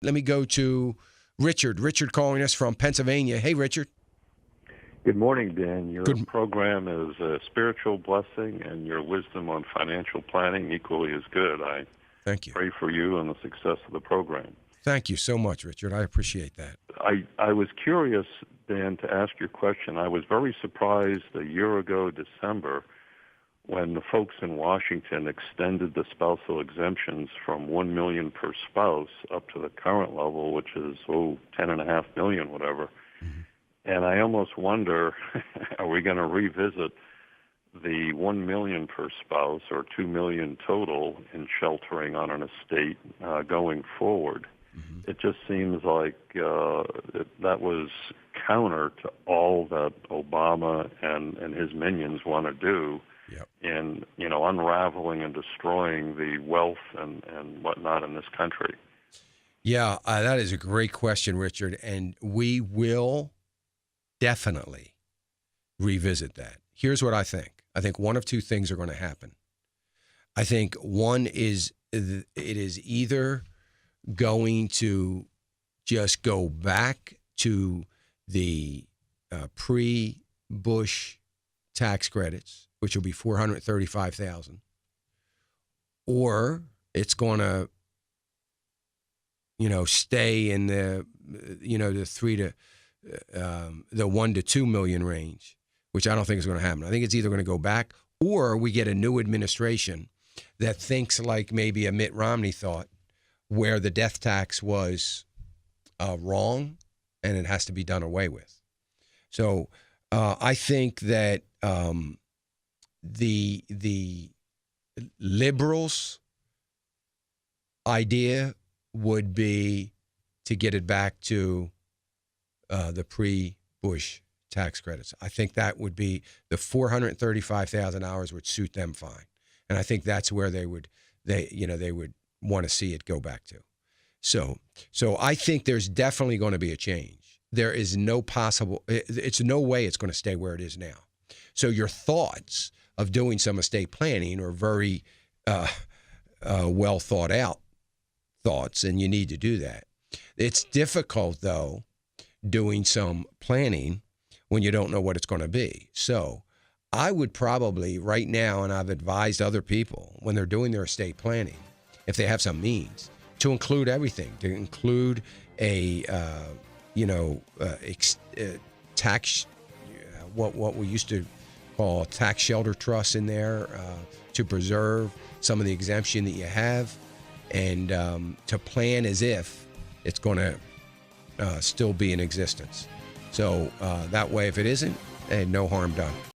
Let me go to Richard. Richard calling us from Pennsylvania. Hey, Richard. Good morning, Dan. Your Good. program is a spiritual blessing, and your wisdom on financial planning equally as good. I Thank you. pray for you and the success of the program. Thank you so much, Richard. I appreciate that. I was curious, Dan, to ask your question. I was very surprised a year ago, December, when the folks in Washington extended the spousal exemptions from $1 million per spouse up to the current level, which is $10.5 million, whatever. Mm-hmm. And I almost wonder, are we going to revisit the $1 million per spouse or $2 million total in sheltering on an estate going forward? Mm-hmm. It just seems like that was counter to all that Obama and his minions want to do. Yep. In unraveling and destroying the wealth and whatnot in this country. Yeah, that is a great question, Richard, and we will definitely revisit that. Here's what I think. I think one of two things are going to happen. I think one is it is either going to just go back to the pre-Bush tax credits, which will be $435,000, or it's going to, stay in the, the 1 to 2 million range, which I don't think is going to happen. I think it's either going to go back, or we get a new administration that thinks like maybe a Mitt Romney thought, where the death tax was wrong and it has to be done away with. So I think that the liberals' idea would be to get it back to the pre-Bush tax credits. I think that would be the 435,000 hours would suit them fine, and I think that's where they would want to see it go back to. So I think there's definitely going to be a change. There is no possible. It's no way it's going to stay where it is now. So your thoughts of doing some estate planning are very well thought out thoughts, and you need to do that. It's difficult, though, doing some planning when you don't know what it's going to be. So I would probably right now, and I've advised other people when they're doing their estate planning, if they have some means, to include everything, to include a tax, what we used to call tax shelter trusts in there to preserve some of the exemption that you have, and to plan as if it's going to still be in existence. So that way, if it isn't, no harm done.